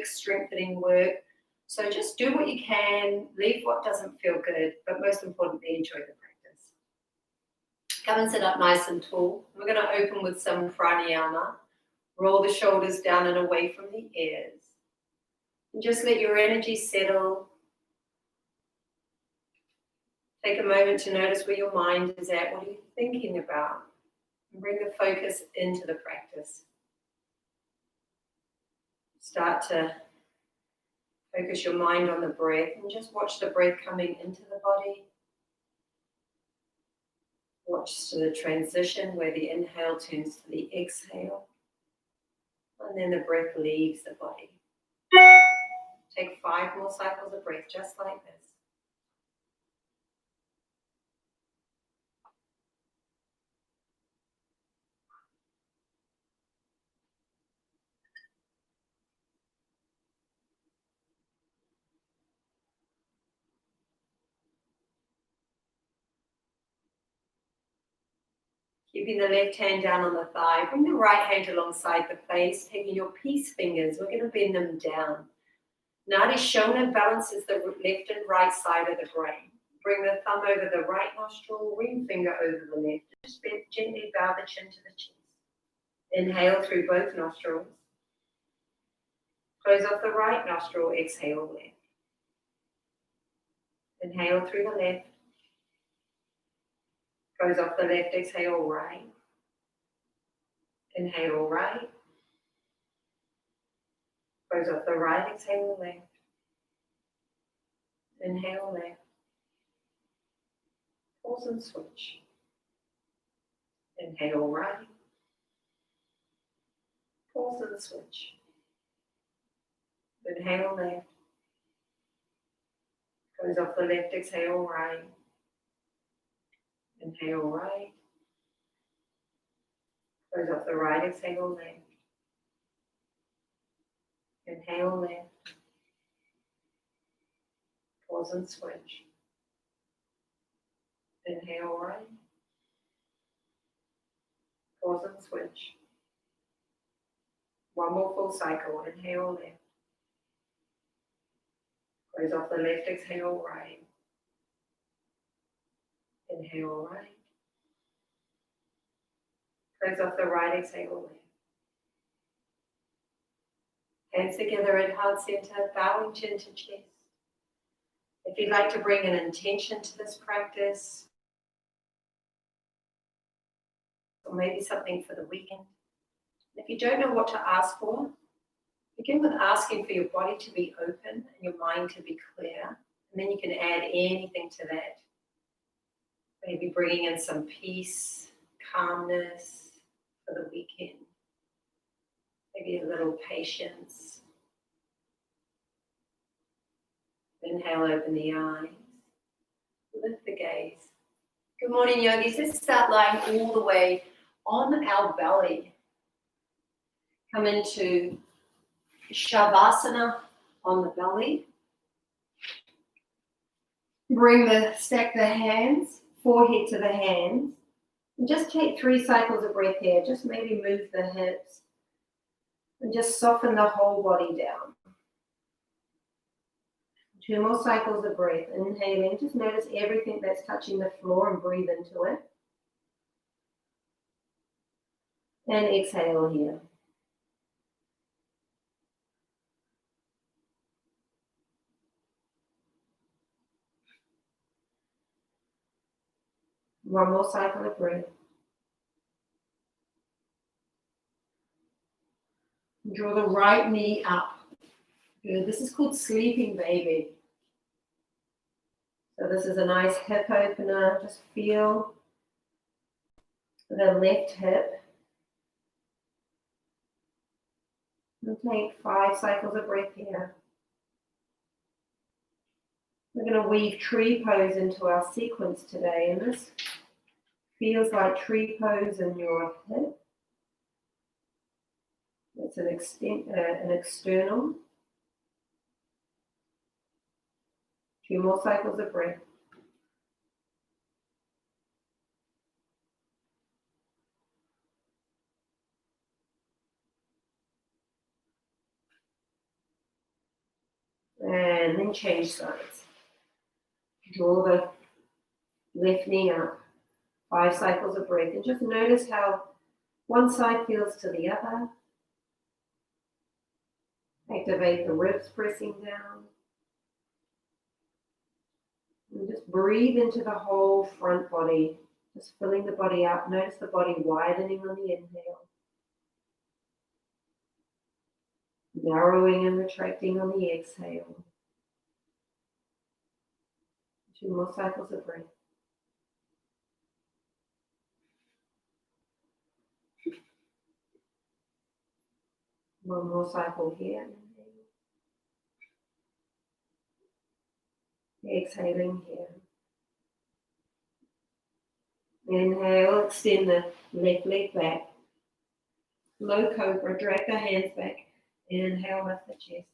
leg strengthening work. So just do what you can, leave what doesn't feel good, but most importantly, enjoy the practice. Come and sit up nice and tall. We're going to open with some pranayama. Roll the shoulders down and away from the ears. And just let your energy settle. Take a moment to notice where your mind is at. What are you thinking about? And bring the focus into the practice. Start to focus your mind on the breath and just watch the breath coming into the body. Watch the transition where the inhale turns to the exhale. And then the breath leaves the body. Take 5 more cycles of breath just like this. Keeping the left hand down on the thigh, bring the right hand alongside the face, taking your peace fingers, we're going to bend them down. Nadi Shona balances the left and right side of the brain. Bring the thumb over the right nostril, ring finger over the left. Just gently bow the chin to the chest. Inhale through both nostrils. Close off the right nostril, exhale left. Inhale through the left. Close off the left, exhale right. Inhale right. Close off the right, exhale left. Inhale left. Pause and switch. Inhale right. Pause and switch. Inhale left. Close off the left, exhale right. Inhale right. Close off the right, exhale left. Inhale left. Pause and switch. Inhale right. Pause and switch. One more full cycle. Inhale left. Close off the left, exhale right. Inhale right. Close off the right, exhale left. Hands together at heart center, bowing chin to chest. If you'd like to bring an intention to this practice, or maybe something for the weekend. If you don't know what to ask for, begin with asking for your body to be open and your mind to be clear, and then you can add anything to that. Maybe bringing in some peace, calmness for the weekend. Maybe a little patience. Inhale, open the eyes. Lift the gaze. Good morning, yogis. Let's start lying all the way on our belly. Come into Shavasana on the belly. Stack the hands, forehead to the hands. And just take 3 cycles of breath here. Just maybe move the hips. And just soften the whole body down. 2 more cycles of breath. Inhaling, just notice everything that's touching the floor and breathe into it. And exhale here. One more cycle of breath. Draw the right knee up. Good. This is called sleeping baby. So this is a nice hip opener. Just feel the left hip. And take 5 cycles of breath here. We're going to weave tree pose into our sequence today, and this feels like tree pose in your hip. It's an external. 2 more cycles of breath. And then change sides. Draw the left knee up. 5 cycles of breath. And just notice how one side feels to the other. Activate the ribs pressing down. And just breathe into the whole front body. Just filling the body up. Notice the body widening on the inhale. Narrowing and retracting on the exhale. 2 more cycles of breath. One more cycle here. Exhaling here. Inhale, extend the left leg back. Low cobra, drag the hands back. Inhale, lift the chest.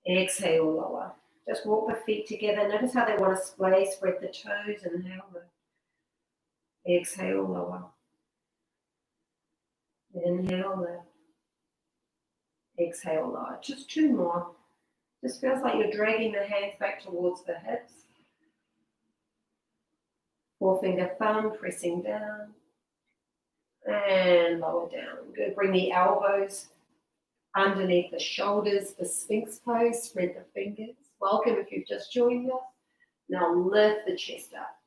Exhale, lower. Just walk the feet together. Notice how they want to splay, spread the toes. Inhale, lift. Exhale, lower. Inhale, lift. Exhale, lower. Just 2 more. Just feels like you're dragging the hands back towards the hips. Forefinger thumb pressing down. And lower down. Good. Bring the elbows underneath the shoulders, the Sphinx pose. Spread the fingers. Welcome if you've just joined us. Now lift the chest up.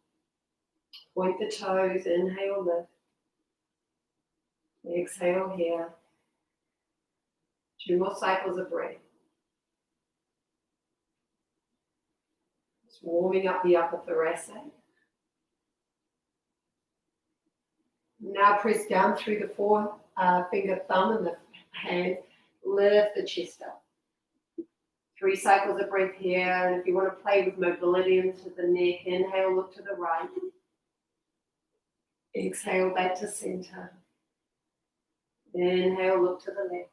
Point the toes. Inhale, lift. Exhale here. 2 more cycles of breath. Just warming up the upper thoracic. Now press down through the forefinger thumb and the hand. Lift the chest up. 3 cycles of breath here. And if you want to play with mobility into the neck, inhale, look to the right. Exhale, back to center. Inhale, look to the left.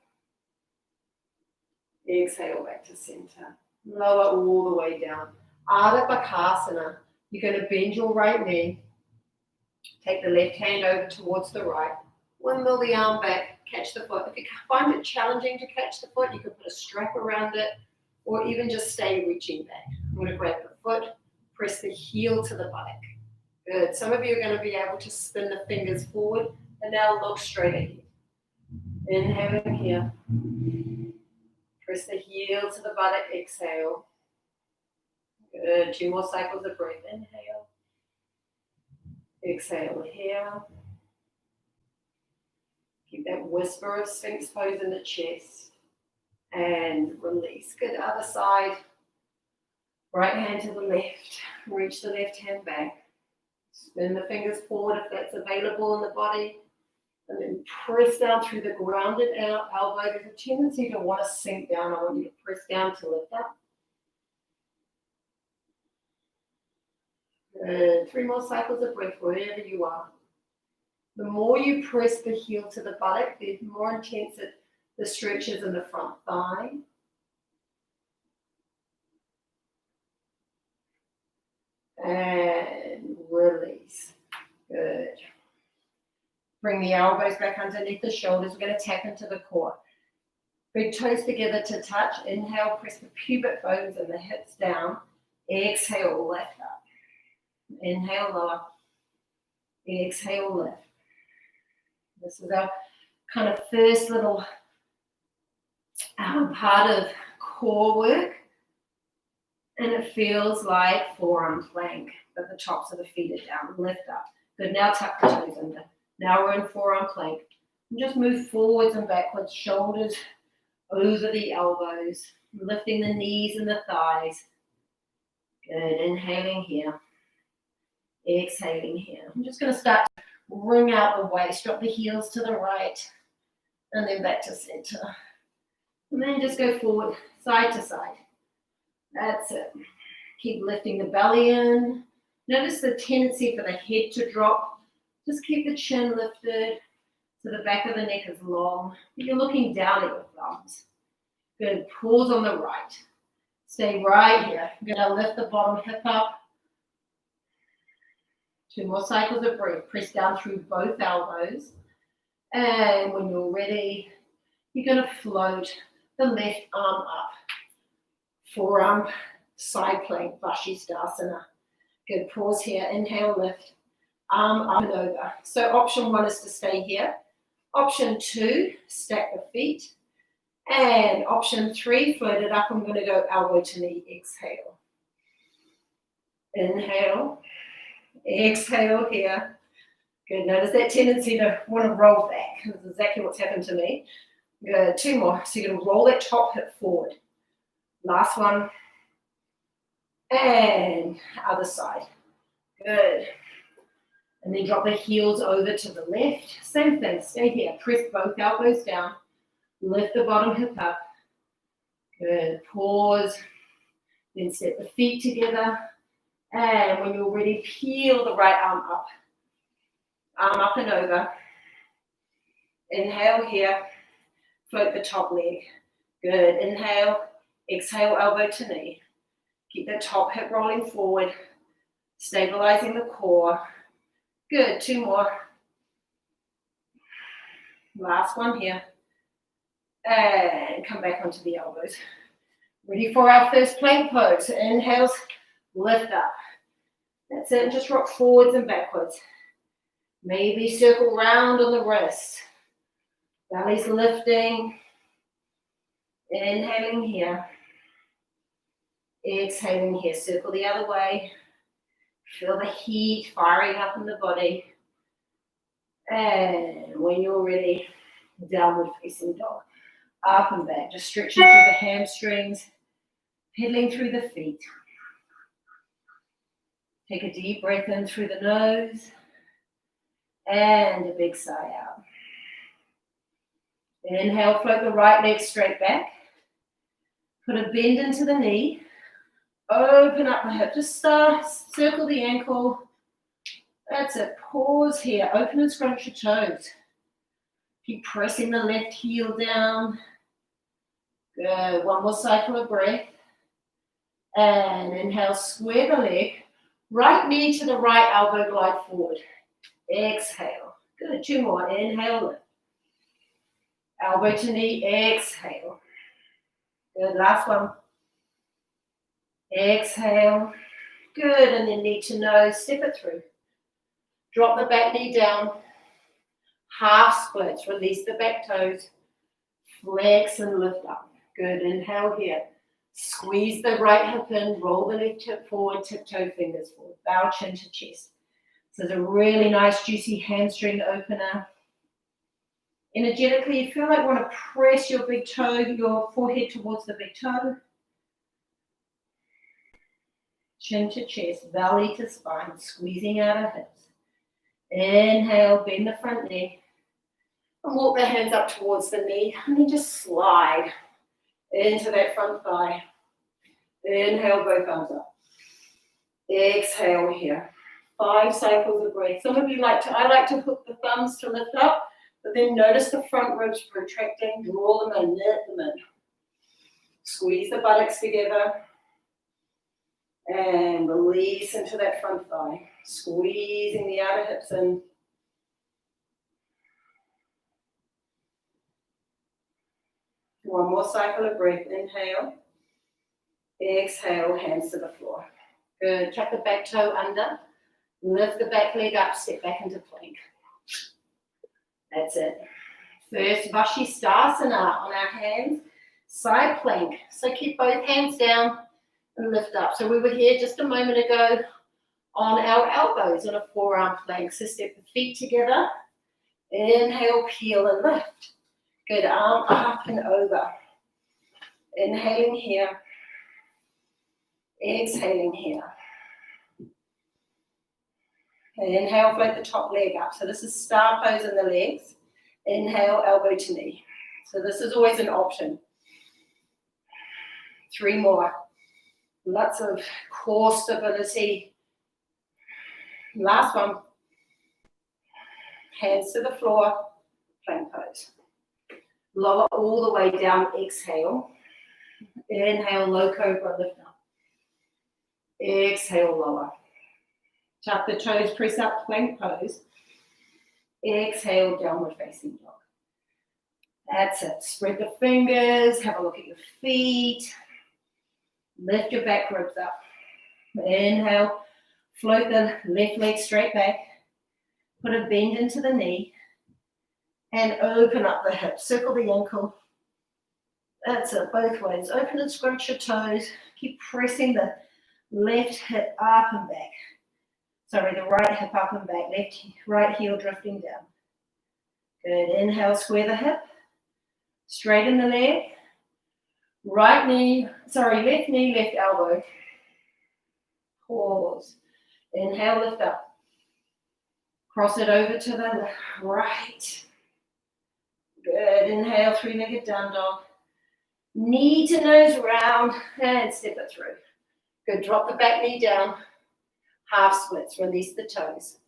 Exhale, back to center. Lower all the way down. Ardha Bakasana. You're going to bend your right knee. Take the left hand over towards the right. Windmill the arm back. Catch the foot. If you find it challenging to catch the foot, you can put a strap around it or even just stay reaching back. I'm going to grab the foot, press the heel to the buttock. Good. Some of you are going to be able to spin the fingers forward and now look straight ahead. Inhaling here. Press the heel to the buttock. Exhale. Good. 2 more cycles of breath. Inhale. Exhale here. Keep that whisper of Sphinx pose in the chest. And release. Good. Other side. Right hand to the left. Reach the left hand back. Spin the fingers forward if that's available in the body. And then press down through the grounded elbow. There's a tendency to want to sink down. I want you to press down to lift up. Good. 3 more cycles of breath wherever you are. The more you press the heel to the buttock, the more intense the stretch is in the front thigh. And release. Good. Bring the elbows back underneath the shoulders. We're going to tap into the core. Big toes together to touch. Inhale, press the pubic bones and the hips down. Exhale, lift up. Inhale, lower. Exhale, lift. This is our kind of first little part of core work. And it feels like forearm plank, but the tops of the feet are down. Lift up. Good. Now tuck the toes under. Now we're in forearm plank. And just move forwards and backwards, shoulders over the elbows, lifting the knees and the thighs. Good. Inhaling here. Exhaling here. I'm just going to start to wring out the waist. Drop the heels to the right and then back to center. And then just go forward, side to side. That's it. Keep lifting the belly in. Notice the tendency for the head to drop. Just keep the chin lifted so the back of the neck is long. You're looking down at your thumbs. Good. Pause on the right. Stay right here. I'm going to lift the bottom hip up. 2 more cycles of breath. Press down through both elbows. And when you're ready, you're going to float the left arm up. forearm side plank, Vashisthasana. Good, pause here, inhale, lift, arm up and over. So option 1 is to stay here. Option 2, stack the feet. And option 3, float it up. I'm going to go elbow to knee, exhale. Inhale, exhale here. Good, notice that tendency to want to roll back. That's exactly what's happened to me. Good, 2 more. So you're going to roll that top hip forward. Last one. And other side. Good. And then drop the heels over to the left. Same thing, stay here. Press both elbows down. Lift the bottom hip up. Good, pause. Then step the feet together. And when you're ready, peel the right arm up. Arm up and over. Inhale here. Float the top leg. Good, inhale. Exhale, elbow to knee. Keep the top hip rolling forward. Stabilizing the core. Good, 2 more. Last one here. And come back onto the elbows. Ready for our first plank pose. Inhales, lift up. That's it, and just rock forwards and backwards. Maybe circle round on the wrist. Belly's lifting. Inhaling here. Exhaling here. Circle the other way. Feel the heat firing up in the body. And when you're ready, downward facing dog. Up and back, just stretching through the hamstrings, pedaling through the feet. Take a deep breath in through the nose and a big sigh out. Inhale, float the right leg straight back. Put a bend into the knee. Open up the hip, just circle the ankle. That's it, pause here, open and scrunch your toes. Keep pressing the left heel down. Good, 1 more cycle of breath. And inhale, square the leg. Right knee to the right elbow, glide forward. Exhale. Good, 2 more, inhale, lift. Elbow to knee, exhale. Good, last one. Exhale. Good, and then knee to nose, step it through. Drop the back knee down. Half splits, release the back toes. Flex and lift up. Good, inhale here. Squeeze the right hip in, roll the left hip forward, tiptoe fingers forward. Bow chin to chest. So it's a really nice juicy hamstring opener. Energetically, you feel like you want to press your big toe, your forehead towards the big toe. Chin to chest, belly to spine, squeezing out of hips. Inhale, bend the front knee. And walk the hands up towards the knee. And then just slide into that front thigh. Inhale, both arms up. Exhale here. 5 cycles of breath. Some of you I like to hook the thumbs to lift up, but then notice the front ribs protracting, draw them in, let them in. Squeeze the buttocks together. And release into that front thigh. Squeezing the outer hips in. One more cycle of breath. Inhale. Exhale, hands to the floor. Good. Tuck the back toe under. Lift the back leg up, step back into plank. That's it. First Vashisthasana on our hands. Side plank. So keep both hands down. And lift up. So we were here just a moment ago on our elbows on a forearm plank. So step the feet together. Inhale, peel and lift. Good, arm up and over. Inhaling here. Exhaling here. And inhale, float the top leg up. So this is star pose in the legs. Inhale, elbow to knee. So this is always an option. 3 more. Lots of core stability. Last one. Hands to the floor, plank pose. Lower all the way down, exhale. Inhale, low cobra, lift up. Exhale, lower. Tuck the toes, press up, plank pose. Exhale, downward facing dog. That's it. Spread the fingers, have a look at your feet. Lift your back ribs up. Inhale, float the left leg straight back. Put a bend into the knee. And open up the hip. Circle the ankle. That's it, both ways. Open and scrunch your toes. Keep pressing the left hip up and back. Sorry, the right hip up and back. Right heel drifting down. Good. Inhale, square the hip. Straighten the leg. Left knee, left elbow. Pause. Inhale, lift up. Cross it over to the right. Good. Inhale, three-legged down dog. Knee to nose round and step it through. Good. Drop the back knee down. Half splits. Release the toes.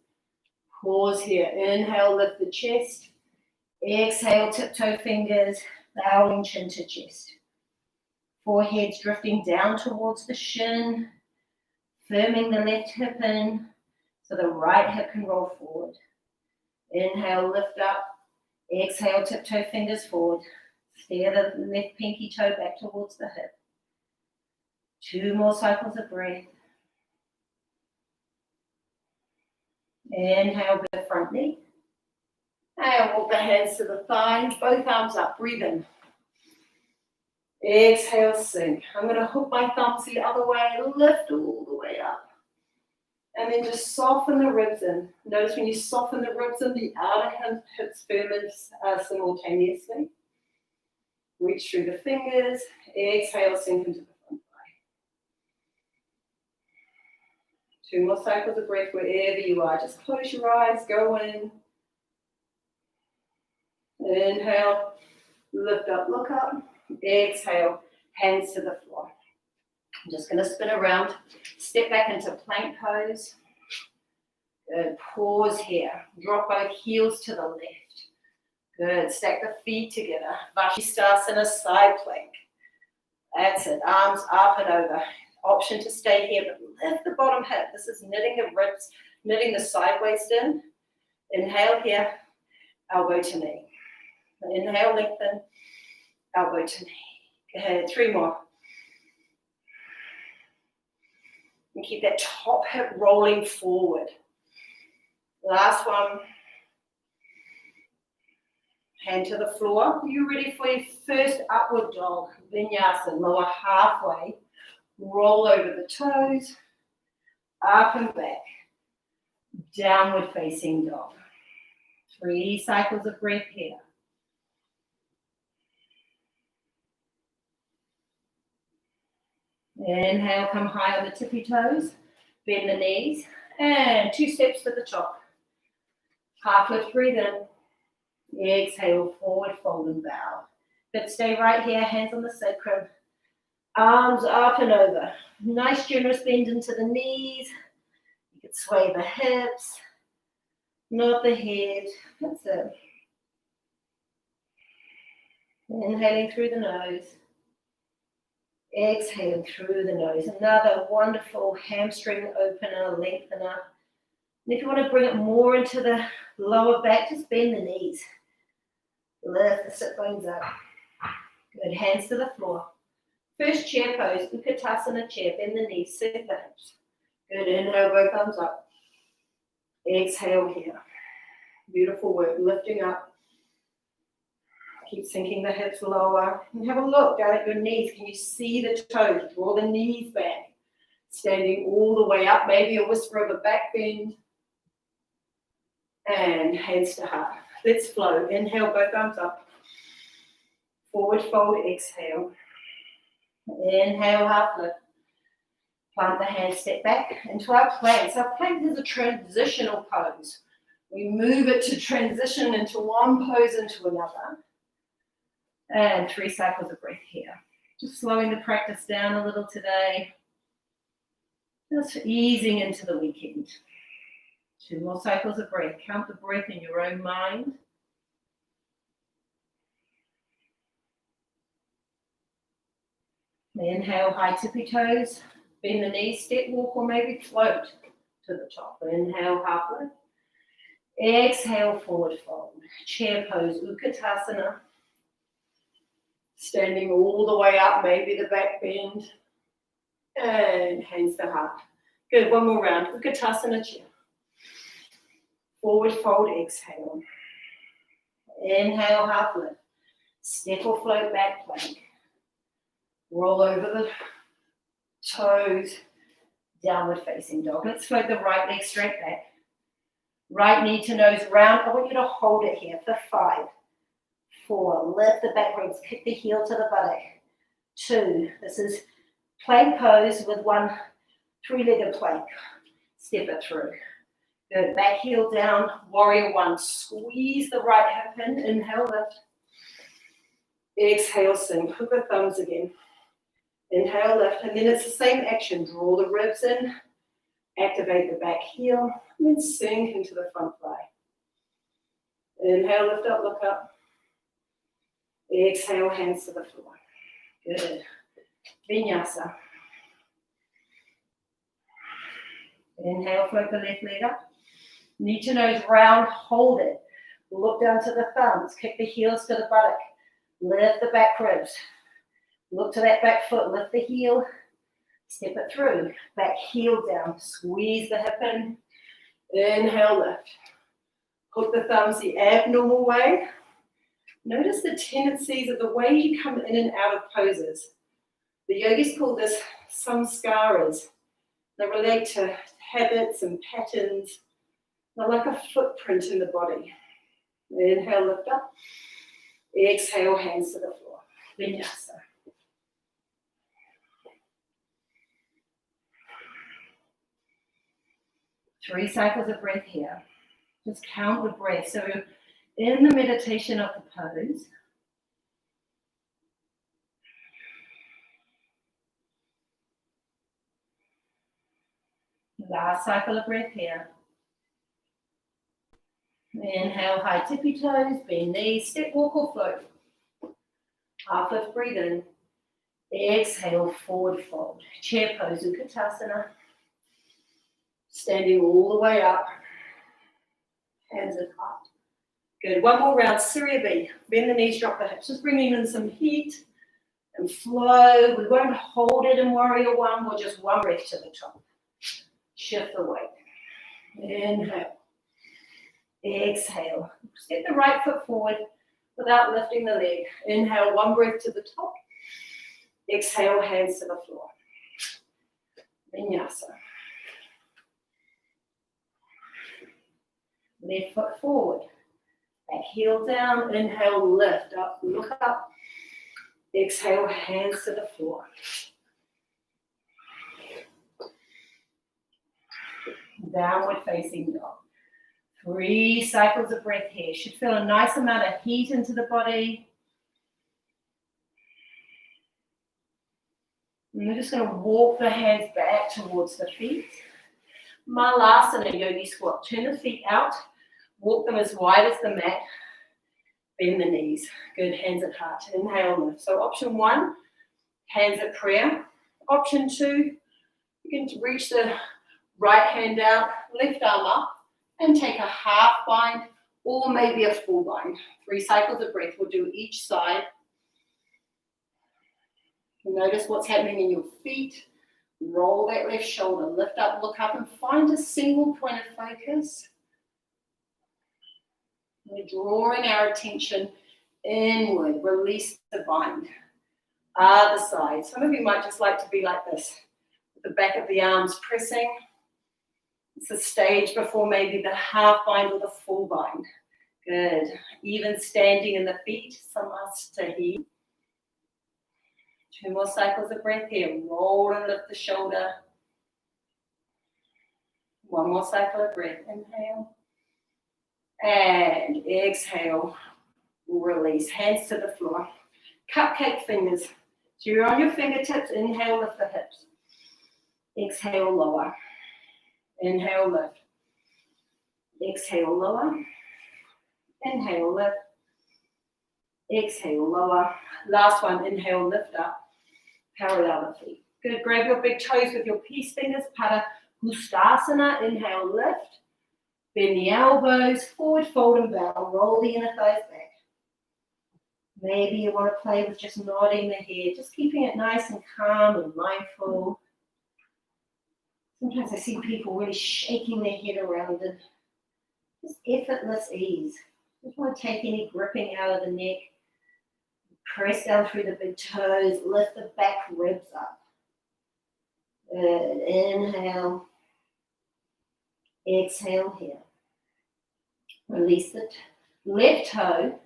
Pause here. Inhale, lift the chest. Exhale, tiptoe fingers, bowing chin to chest. Forehead's drifting down towards the shin. Firming the left hip in so the right hip can roll forward. Inhale, lift up. Exhale, tiptoe fingers forward. Steer the left pinky toe back towards the hip. 2 more cycles of breath. Inhale, bend the front knee. And walk the hands to the thighs, both arms up, breathe in. Exhale, sink. I'm going to hook my thumbs the other way, lift all the way up. And then just soften the ribs in. Notice when you soften the ribs in, the outer hips firm simultaneously. Reach through the fingers. Exhale, sink into the front thigh. 2 more cycles of breath wherever you are. Just close your eyes, go in. Inhale, lift up, look up. Exhale, hands to the floor. I'm just going to spin around, step back into plank pose. Good, pause here. Drop both heels to the left. Good, stack the feet together. Vinyasa, side plank. That's it, arms up and over. Option to stay here, but lift the bottom hip. This is knitting the ribs, knitting the side waist in. Inhale here, elbow to knee. Inhale, lengthen, elbow to knee. Go ahead, 3 more. And keep that top hip rolling forward. Last one. Hand to the floor. You ready for your first upward dog? Vinyasa, lower halfway. Roll over the toes. Up and back. Downward facing dog. 3 cycles of breath here. Inhale, come high on the tippy toes, bend the knees, and 2 steps to the top. Half lift, breathe in. Exhale, forward fold and bow. But stay right here, hands on the sacrum. Arms up and over. Nice generous bend into the knees. You can sway the hips, not the head. That's it. Inhaling through the nose. Exhaling through the nose. Another wonderful hamstring opener, lengthener. And if you want to bring it more into the lower back, just bend the knees. Lift the sit bones up. Good, hands to the floor. First chair pose, Purvottanasan chair. Bend the knees, sit the hips. Good, inhale, both arms up. Exhale here. Beautiful work, lifting up. Keep sinking the hips lower. And have a look down at your knees. Can you see the toes? Draw the knees back. Standing all the way up. Maybe a whisper of a back bend. And hands to heart. Let's flow. Inhale, both arms up. Forward fold, exhale. Inhale, half lift. Plant the hands, step back into our plank. So our plank is a transitional pose. We move it to transition into one pose into another. And 3 cycles of breath here. Just slowing the practice down a little today. Just easing into the weekend. 2 more cycles of breath. Count the breath in your own mind. Inhale, high tippy toes. Bend the knees, step walk, or maybe float to the top. Inhale, half lift. Exhale, forward fold. Chair pose, And hands to heart. Good, one more round. Purvottanasan chair. Forward fold, exhale. Inhale, half lift. Step or float back plank. Roll over the toes. Downward facing dog. Let's float the right leg straight back. Right knee to nose round. I want you to hold it here for 5, 4. Lift the back ribs. Kick the heel to the buttock. 2. This is plank pose with one 3-legged plank. Step it through. Good. Back heel down. Warrior 1. Squeeze the right hip in. Inhale, lift. Exhale, sink. Hook the thumbs again. Inhale, lift. And then it's the same action. Draw the ribs in. Activate the back heel. And then sink into the front thigh. Inhale, lift up, look up. Exhale, hands to the floor. Good. Vinyasa. Inhale, float the left leg up. Knee to nose round, hold it. Look down to the thumbs. Kick the heels to the buttock. Lift the back ribs. Look to that back foot. Lift the heel. Step it through. Back heel down. Squeeze the hip in. Inhale, lift. Hook the thumbs the abnormal way. Notice the tendencies of the way you come in and out of poses. The yogis call this samskaras. They relate to habits and patterns. They're like a footprint in the body. Inhale, lift up. Exhale, hands to the floor. Vinyasa. Three cycles of breath here. Just count the breath. So in the meditation of the pose, last cycle of breath here. Inhale, high tippy toes, bend knees, step, walk or float. Half lift, breathe in. Exhale, forward fold. Chair pose, Utkatasana. Standing all the way up. Hands at heart. Good. One more round, Surya B. Bend the knees, drop the hips. Just bringing in some heat and flow. We won't hold it in Warrior 1. We'll just one breath to the top. Shift the weight. Inhale. Exhale. Step the right foot forward without lifting the leg. Inhale, one breath to the top. Exhale, hands to the floor. Vinyasa. Left foot forward. Back heel down. Inhale, lift up, look up. Exhale, hands to the floor. Downward facing dog. 3 cycles of breath here. Should feel a nice amount of heat into the body. And we're just going to walk the hands back towards the feet. Malasana, yogi squat. Turn the feet out. Walk them as wide as the mat. Bend the knees. Good, hands at heart. Inhale, lift. So option 1, hands at prayer. Option 2, you can reach the right hand out, left arm up, and take a half bind or maybe a full bind. 3 cycles of breath. We'll do each side. Notice what's happening in your feet. Roll that left shoulder, lift up, look up, and find a single point of focus. We're drawing our attention inward. Release the bind. Other side. Some of you might just like to be like this, with the back of the arms pressing. It's a stage before maybe the half bind or the full bind. Good. Even standing in the feet, samastahi. 2 more cycles of breath here. Roll and lift the shoulder. 1 more cycle of breath. Inhale. And exhale. Release. Hands to the floor. Cupcake fingers. So you're on your fingertips. Inhale, lift the hips. Exhale, lower. Inhale, lift. Exhale, lower. Inhale, lift. Exhale, lower. Last one. Inhale, lift up. Parallel the feet. Good. Grab your big toes with your peace fingers. Pada Gustasana. Inhale, lift. Bend the elbows. Forward, fold and bow. Roll the inner thighs back. Maybe you want to play with just nodding the head. Just keeping it nice and calm and mindful. Sometimes I see people really shaking their head around it. Just effortless ease. Just want to take any gripping out of the neck. Press down through the big toes. Lift the back ribs up. Good. Inhale. Exhale here. Release the left toe.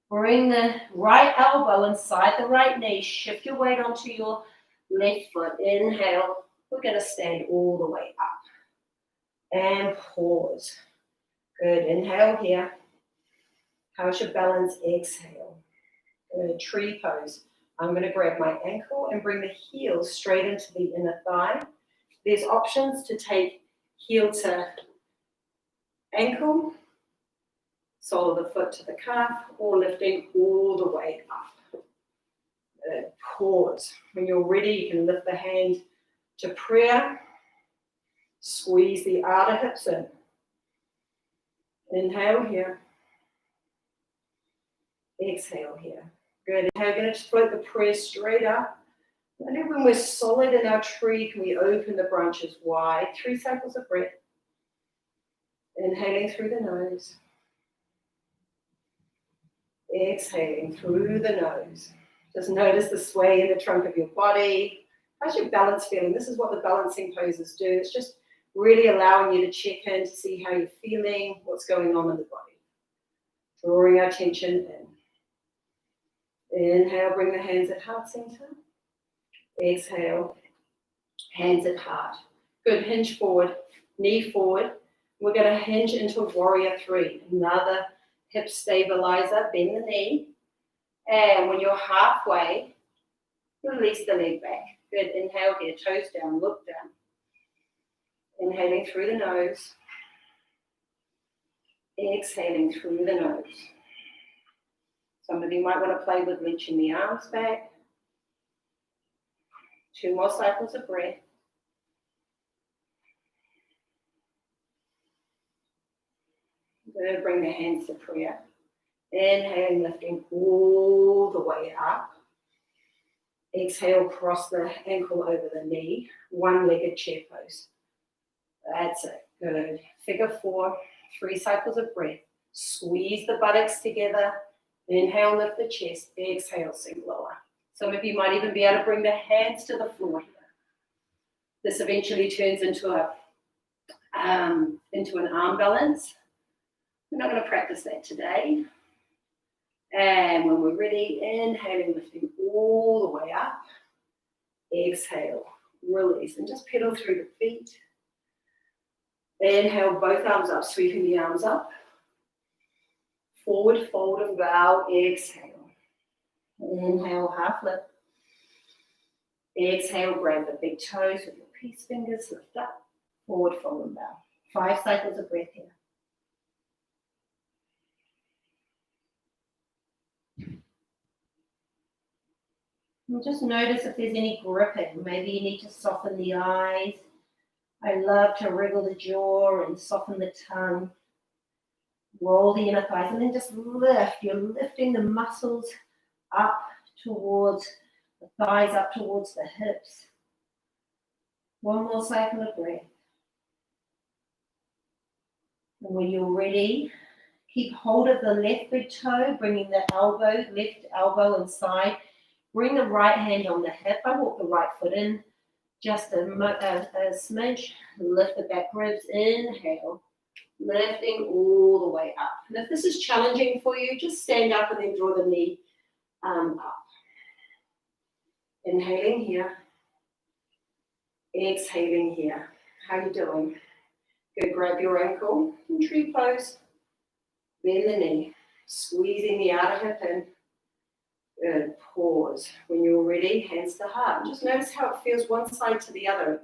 Bring the right elbow inside the right knee. Shift your weight onto your left foot. Inhale. We're going to stand all the way up. And pause. Good. Inhale here. How's your balance? Exhale. Good. Tree pose. I'm going to grab my ankle and bring the heel straight into the inner thigh. There's options to take heel to ankle, sole of the foot to the calf, or lifting all the way up. Good. Pause. When you're ready, you can lift the hand to prayer. Squeeze the outer hips in. Inhale here. Exhale here. Good. Now we're going to float the prayer straight up. And then when we're solid in our tree, can we open the branches wide? 3 cycles of breath. Inhaling through the nose. Exhaling through the nose. Just notice the sway in the trunk of your body. How's your balance feeling? This is what the balancing poses do. It's just really allowing you to check in to see how you're feeling, what's going on in the body. Drawing our attention in. Inhale, bring the hands at heart center. Exhale, hands at heart. Good, hinge forward, knee forward. We're going to hinge into warrior 3. Another hip stabilizer, bend the knee. And when you're halfway, release the leg back. Good, inhale here, toes down, look down. Inhaling through the nose. Exhaling through the nose. Some of you might want to play with reaching the arms back. 2 more cycles of breath. Good, bring the hands to prayer. Inhaling, lifting all the way up. Exhale, cross the ankle over the knee. 1-legged chair pose. That's it. Good. Figure 4, 3 cycles of breath. Squeeze the buttocks together. Inhale, lift the chest. Exhale, sink lower. Some of you might even be able to bring the hands to the floor here. This eventually turns into an arm balance. We're not going to practice that today. And when we're ready, inhaling, lifting all the way up. Exhale, release, and just pedal through the feet. Inhale, both arms up, sweeping the arms up. Forward fold and bow, exhale. Inhale, half lift. Exhale, grab the big toes with your peace fingers, lift up. Forward fold and bow. 5 cycles of breath here. And just notice if there's any gripping. Maybe you need to soften the eyes. I love to wriggle the jaw and soften the tongue. Roll the inner thighs and then just lift. You're lifting the muscles up towards the thighs, up towards the hips. 1 more cycle of breath. And when you're ready, keep hold of the left big toe, bringing the left elbow inside. Bring the right hand on the hip. I walk the right foot in just a smidge. Lift the back ribs. Inhale. Lifting all the way up. And if this is challenging for you, just stand up and then draw the knee up. Inhaling here. Exhaling here. How are you doing? Good, grab your ankle in tree pose. Bend the knee. Squeezing the outer hip in. Good, pause. When you're ready, hands to heart. Just notice how it feels one side to the other.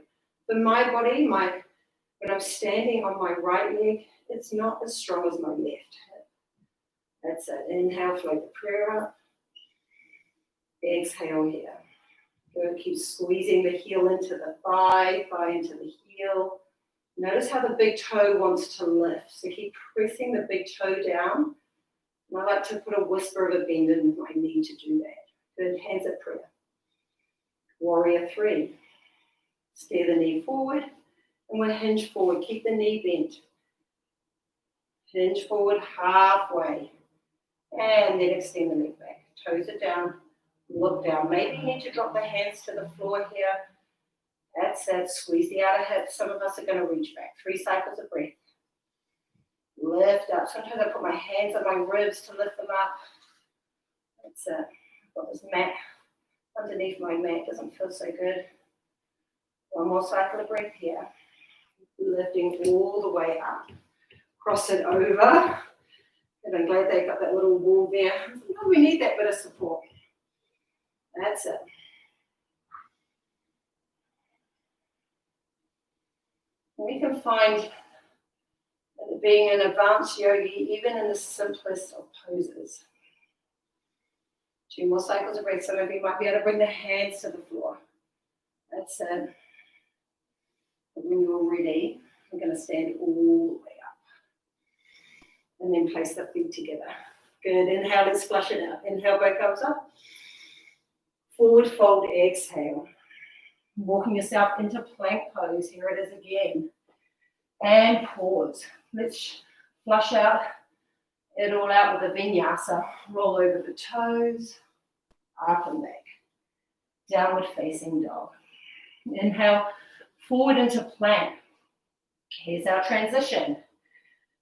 For my body, when I'm standing on my right leg, it's not as strong as my left hip. That's it. Inhale, float the prayer up. Exhale here. Good. Keep squeezing the heel into the thigh into the heel. Notice how the big toe wants to lift. So keep pressing the big toe down. And I like to put a whisper of a bend in my knee to do that. Good. Hands at prayer. Warrior 3. Steer the knee forward. And we'll hinge forward. Keep the knee bent. Hinge forward halfway. And then extend the leg back. Toes are down. Look down. Maybe you need to drop the hands to the floor here. That's it. Squeeze the outer hips. Some of us are going to reach back. 3 cycles of breath. Lift up. Sometimes I put my hands on my ribs to lift them up. That's it. I've got this mat underneath my mat. Doesn't feel so good. One more cycle of breath here. Lifting all the way up. Cross it over. And I'm glad they got that little wall there. Sometimes we need that bit of support. That's it. We can find being an advanced yogi even in the simplest of poses. 2 more cycles of breath. Some of you might be able to bring the hands to the floor. That's it. And when you're ready, we're going to stand all the way up. And then place the feet together. Good. Inhale, let's flush it out. Inhale, both comes up. Forward fold, exhale. Walking yourself into plank pose. Here it is again. And pause. Let's flush out it all out with a vinyasa. Roll over the toes. Up and back. Downward facing dog. Inhale, forward into plank. Here's our transition.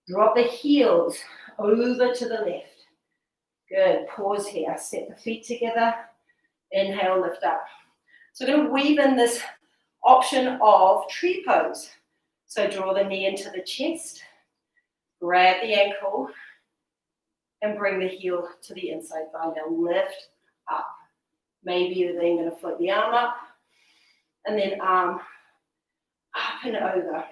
Drop the heels over to the left. Good. Pause here. Step the feet together. Inhale, lift up. So we're going to weave in this option of tree pose. So draw the knee into the chest. Grab the ankle. And bring the heel to the inside thigh. Now lift up. Maybe you're then going to float the arm up. And then arm up and over.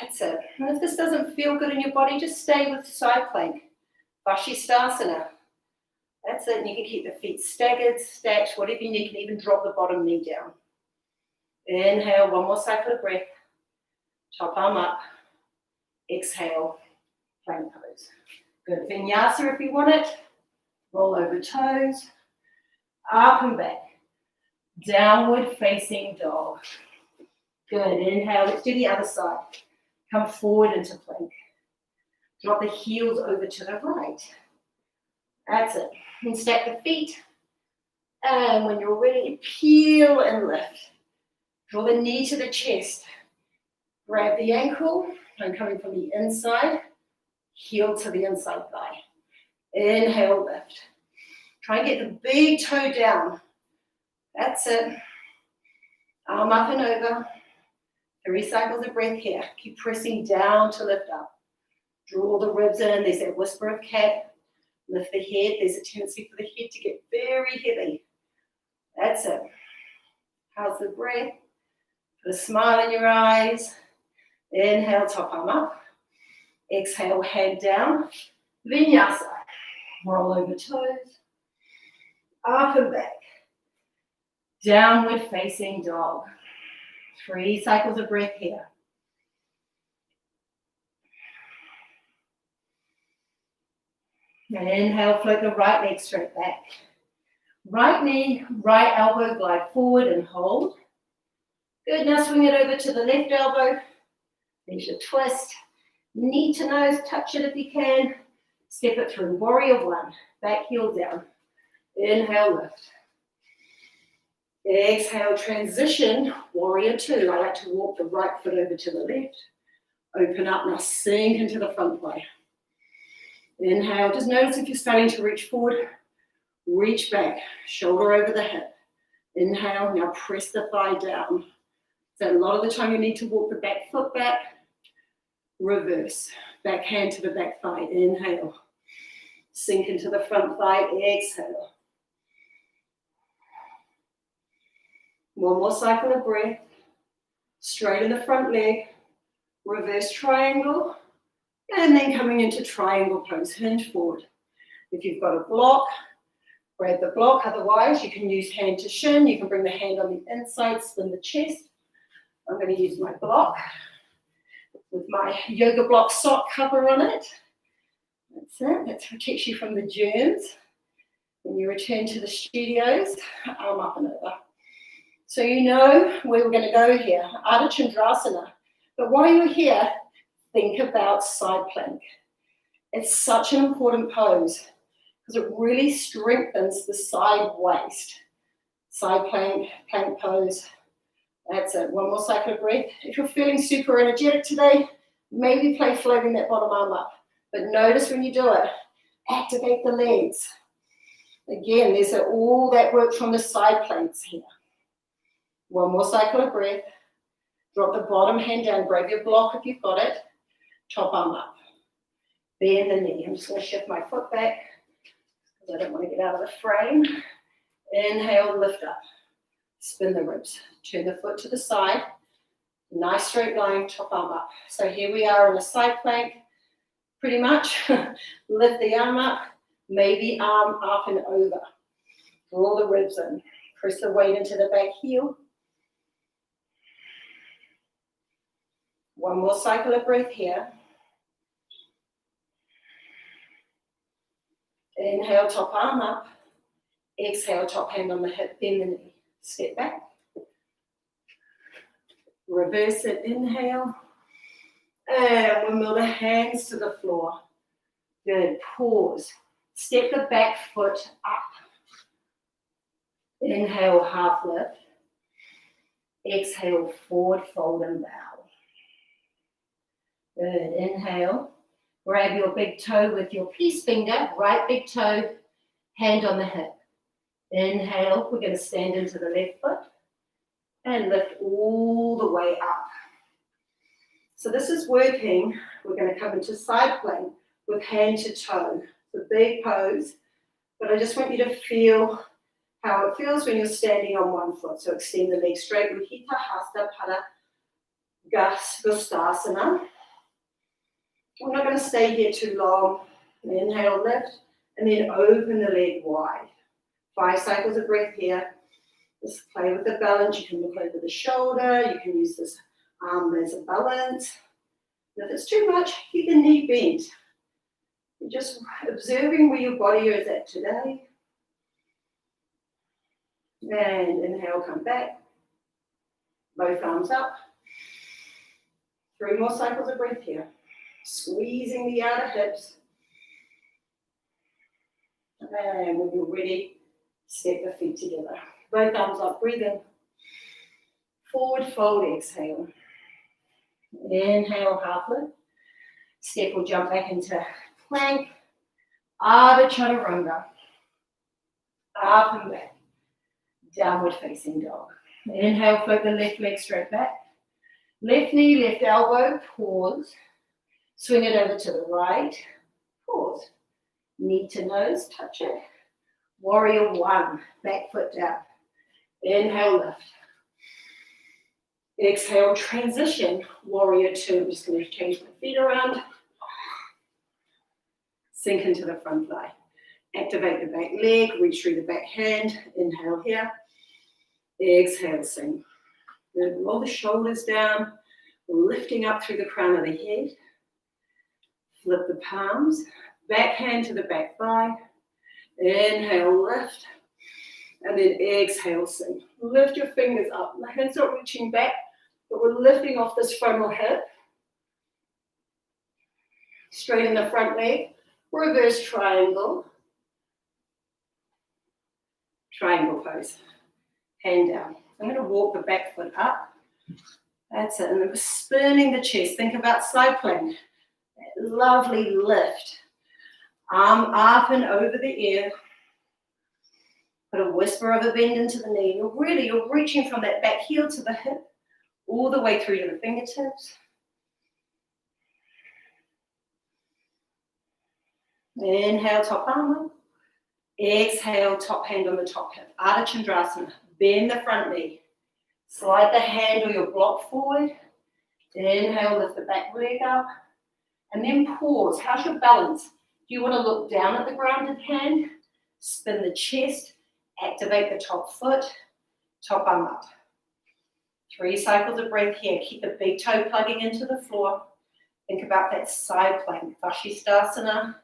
That's it. And if this doesn't feel good in your body, just stay with side plank. Vashisthasana. That's it. And you can keep the feet staggered, stacked, whatever you need. You can even drop the bottom knee down. Inhale, 1 more cycle of breath. Top arm up. Exhale, plank pose. Good. Vinyasa if you want it. Roll over toes. Up and back. Downward facing dog. Good. Inhale. Let's do the other side. Come forward into plank. Drop the heels over to the right. That's it. And stack the feet. And when you're ready, peel and lift. Draw the knee to the chest. Grab the ankle. I'm coming from the inside. Heel to the inside thigh. Inhale, lift. Try and get the big toe down. That's it. Arm up and over. 3 cycles of breath here. Keep pressing down to lift up. Draw the ribs in. There's that whisper of cat. Lift the head. There's a tendency for the head to get very heavy. That's it. How's the breath? Put a smile in your eyes. Inhale, top arm up. Exhale, head down. Vinyasa. Roll over toes. Up and back. Downward facing dog. 3 cycles of breath here. And inhale, float the right leg straight back. Right knee, right elbow, glide forward and hold. Good, now swing it over to the left elbow. There's your twist. Knee to nose, touch it if you can. Step it through. Warrior 1. Back heel down. Inhale, lift. Exhale, transition. Warrior 2. I like to walk the right foot over to the left. Open up, now sink into the front thigh. Inhale, just notice if you're starting to reach forward. Reach back, shoulder over the hip. Inhale, now press the thigh down. So a lot of the time you need to walk the back foot back. Reverse, back hand to the back thigh. Inhale, sink into the front thigh. Exhale. 1 more cycle of breath. Straighten the front leg. Reverse triangle. And then coming into triangle pose, hinge forward. If you've got a block, grab the block. Otherwise, you can use hand to shin. You can bring the hand on the inside, spin the chest. I'm going to use my block with my yoga block sock cover on it. That's it. That protects you from the germs. When you return to the studios, arm up and over. So you know where we're going to go here, Ardha Chandrasana. But while you're here, think about side plank. It's such an important pose because it really strengthens the side waist. Side plank, plank pose. That's it. One more cycle of breath. If you're feeling super energetic today, maybe play floating that bottom arm up. But notice when you do it, activate the legs. Again, there's all that work from the side planks here. One more cycle of breath. Drop the bottom hand down. Grab your block if you've got it. Top arm up. Bend the knee. I'm just going to shift my foot back because I don't want to get out of the frame. Inhale, lift up. Spin the ribs. Turn the foot to the side. Nice straight line, top arm up. So here we are in a side plank, pretty much. Lift the arm up, maybe arm up and over. Draw the ribs in. Press the weight into the back heel. One more cycle of breath here. Inhale, top arm up. Exhale, top hand on the hip, bend the knee. Step back. Reverse it, inhale. And we'll move the hands to the floor. Good, pause. Step the back foot up. Inhale, half lift. Exhale, forward fold and bow. Good, inhale. Grab your big toe with your peace finger, right big toe, hand on the hip. Inhale, we're going to stand into the left foot and lift all the way up. So this is working. We're going to come into side plank with hand to toe. It's a big pose, but I just want you to feel how it feels when you're standing on one foot. So extend the legs straight. Utthita Hasta Pada Gustasana. We're not going to stay here too long. Inhale, lift, and then open the leg wide. 5 cycles of breath here. Just play with the balance. You can look over the shoulder. You can use this arm as a balance. And if it's too much, keep the knee bent. You're just observing where your body is at today. And inhale, come back. Both arms up. 3 more cycles of breath here. Squeezing the outer hips. And when you're ready, step the feet together. Both arms up, breathe in. Forward fold, exhale. Inhale, half lift. Step or jump back into plank. Ardha Chaturanga. Up and back. Downward facing dog. Inhale, float the left leg straight back. Left knee, left elbow, pause. Swing it over to the right. Pause. Knee to nose, touch it. Warrior 1, back foot down. Inhale, lift. Exhale, transition, warrior 2. I'm just going to change my feet around. Sink into the front lie. Activate the back leg, reach through the back hand. Inhale here. Exhale, sink. Good. Roll the shoulders down, lifting up through the crown of the head. Flip the palms, back hand to the back thigh. Inhale, lift, and then exhale, sink. Lift your fingers up. The hands not reaching back, but we're lifting off this frontal hip. Straighten the front leg. Reverse triangle. Triangle pose. Hand down. I'm going to walk the back foot up. That's it. And then we're spinning the chest. Think about side plank. That lovely lift. Arm up and over the ear. Put a whisper of a bend into the knee. You're reaching from that back heel to the hip, all the way through to the fingertips. Inhale, top arm up. Exhale, top hand on the top hip. Ardha Chandrasana. Bend the front knee. Slide the hand or your block forward. Inhale, lift the back leg up. And then pause. How's your balance? Do you want to look down at the grounded hand? Spin the chest. Activate the top foot. Top arm up. 3 cycles of breath here. Keep the big toe plugging into the floor. Think about that side plank. Vashisthasana.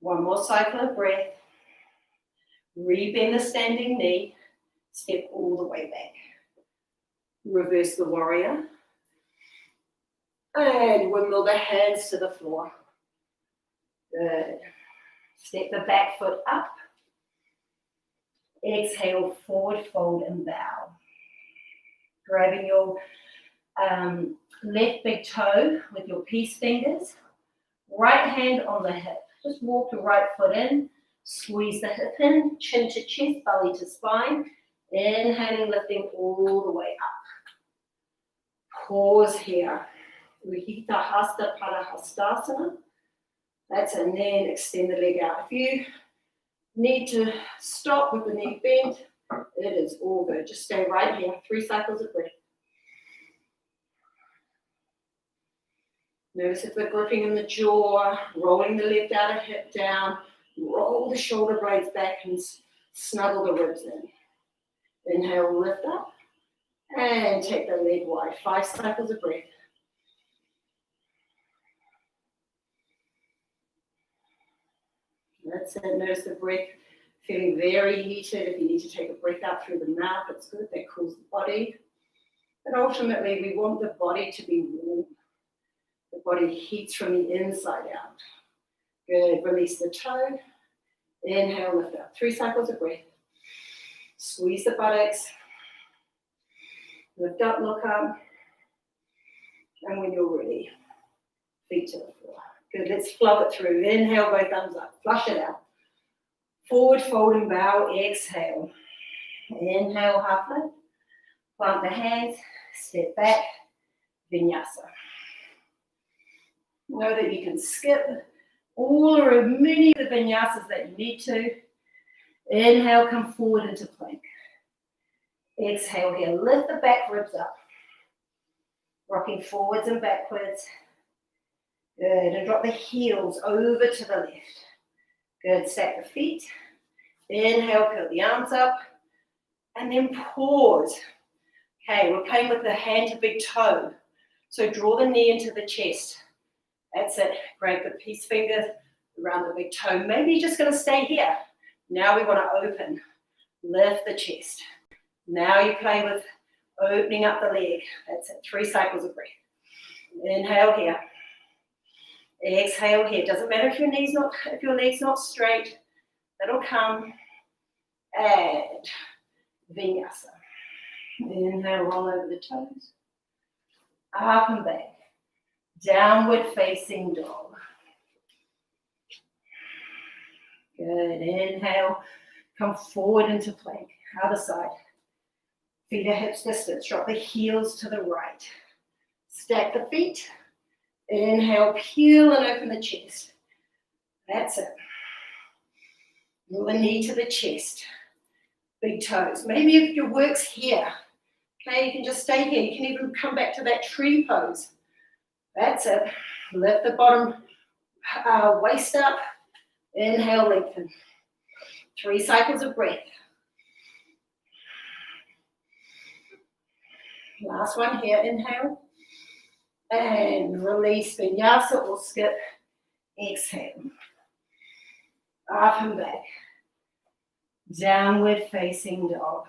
1 more cycle of breath. Rebend the standing knee, step all the way back. Reverse the warrior. And wiggle the hands to the floor. Good. Step the back foot up. Exhale, forward fold and bow. Grabbing your left big toe with your peace fingers. Right hand on the hip. Just walk the right foot in. Squeeze the hip in, chin to chest, belly to spine. Inhaling, lifting all the way up. Pause here. Uhita Hasta Padahastasana. That's it. And then extend the leg out. If you need to stop with the knee bent, it is all good. Just stay right here. 3 cycles of breath. Notice if we're gripping in the jaw, rolling the left outer hip down, roll the shoulder blades back and snuggle the ribs in. Inhale, lift up, and take the leg wide. 5 cycles of breath. That's it. Notice the breath feeling very heated. If you need to take a breath out through the mouth, it's good. That cools the body. But ultimately, we want the body to be warm. The body heats from the inside out. Good. Release the toe. Inhale, lift up. 3 cycles of breath. Squeeze the buttocks. Lift up, look up. And when you're ready, feet to the floor. Good. Let's flow it through. Inhale, both thumbs up. Flush it out. Forward fold and bow. Exhale. Inhale, half lift. Plant the hands. Step back. Vinyasa. Know that you can skip all or many of the vinyasas that you need to. Inhale, come forward into plank. Exhale here, lift the back ribs up. Rocking forwards and backwards. Good, and drop the heels over to the left. Good, stack the feet. Inhale, curl the arms up. And then pause. Okay, we're playing with the hand to big toe. So draw the knee into the chest. That's it. Grab the peace fingers around the big toe. Maybe you're just going to stay here. Now we want to open. Lift the chest. Now you play with opening up the leg. That's it. 3 cycles of breath. Inhale here. Exhale here. Doesn't matter if your leg's not straight. That'll come. And Vinyasa. Inhale, roll over the toes. Up and back. Downward facing dog. Good. Inhale. Come forward into plank. Other side. Feet are hips distance. Drop the heels to the right. Stack the feet. Inhale. Peel and open the chest. That's it. Roll the knee to the chest. Big toes. Maybe if your work's here. Okay, you can just stay here. You can even come back to that tree pose. That's it. Lift the bottom waist up. Inhale, lengthen. 3 cycles of breath. Last one here. Inhale. And release Vinyasa or skip. Exhale. Up and back. Downward facing dog.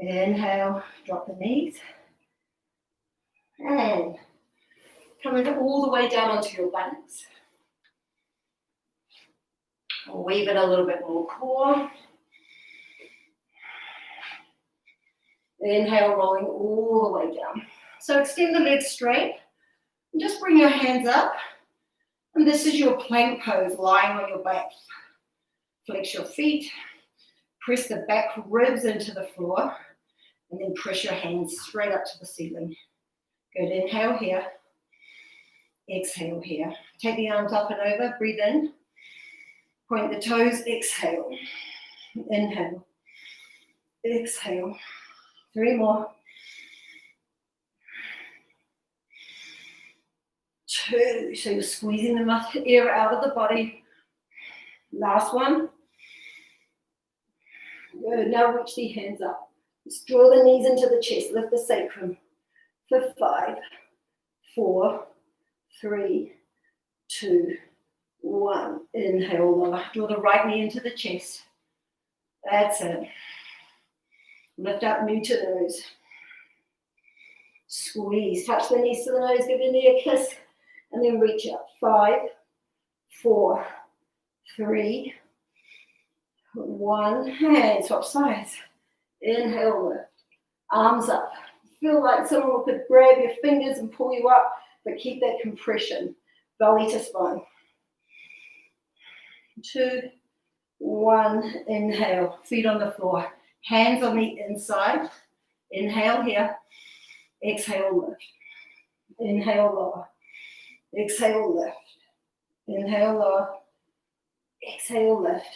Inhale, drop the knees. And coming all the way down onto your buttocks. I'll weave it a little bit more core. Inhale, rolling all the way down. So extend the legs straight. And just bring your hands up. And this is your plank pose, lying on your back. Flex your feet. Press the back ribs into the floor. And then press your hands straight up to the ceiling. Good. Inhale here. Exhale here. Take the arms up and over. Breathe in. Point the toes. Exhale. Inhale. Exhale. 3 more. 2. So you're squeezing the air out of the body. Last one. Good. Now reach the hands up. Just draw the knees into the chest. Lift the sacrum. For 5, 4, 3, 2, 1. Inhale, lower. Draw the right knee into the chest. That's it. Lift up, knee to nose. Squeeze. Touch the knees to the nose. Give your knee a kiss. And then reach up. 5, 4, 3, 1. Hands swap sides. Inhale, lift. Arms up. Feel like someone could grab your fingers and pull you up, but keep that compression. Belly to spine. 2, 1. Inhale. Feet on the floor. Hands on the inside. Inhale here. Exhale, lift. Inhale, lower. Exhale, lift. Inhale, lower. Exhale, lift.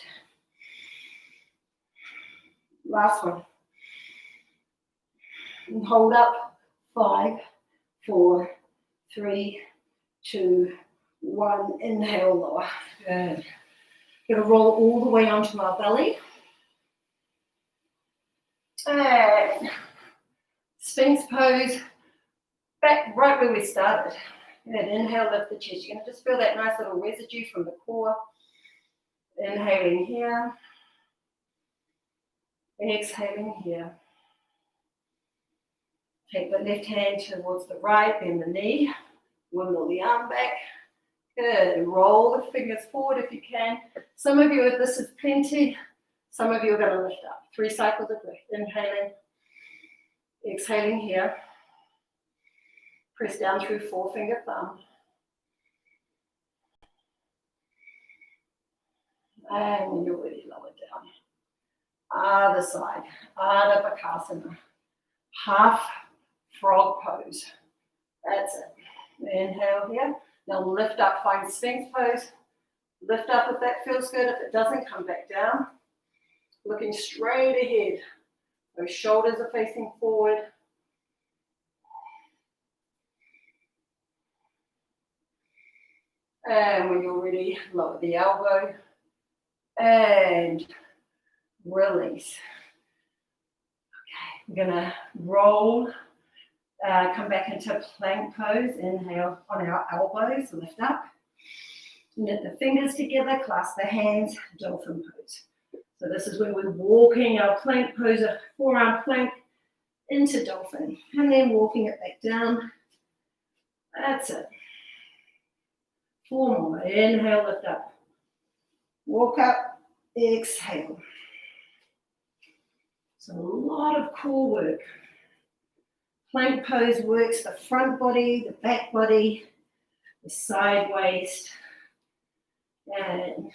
Last one. And hold up. 5, 4, 3, 2, 1. Inhale, lower. Good. Going to roll all the way onto our belly. And Sphinx pose. Back right where we started. Good. Inhale, lift the chest. You're going to just feel that nice little residue from the core. Inhaling here. Exhaling here. Take the left hand towards the right, bend the knee, wiggle the arm back. Good. Roll the fingers forward if you can. Some of you, this is plenty. Some of you are going to lift up. 3 cycles of breath. Inhaling. Exhaling here. Press down through 4-finger thumb. And when you're ready, lower down. Other side. Adha Bakasana. Half frog pose. That's it. Inhale here. Now lift up, find Sphinx pose. Lift up if that feels good. If it doesn't, come back down. Looking straight ahead. Those shoulders are facing forward. And when you're ready, lower the elbow. And release. Okay, we're going to roll. Come back into plank pose. Inhale on our elbows, lift up. Knit the fingers together, clasp the hands, dolphin pose. So this is where we're walking our plank pose, a forearm plank into dolphin. And then walking it back down. That's it. 4 more. Inhale, lift up. Walk up, exhale. So a lot of core work. Plank pose works the front body, the back body, the side waist, and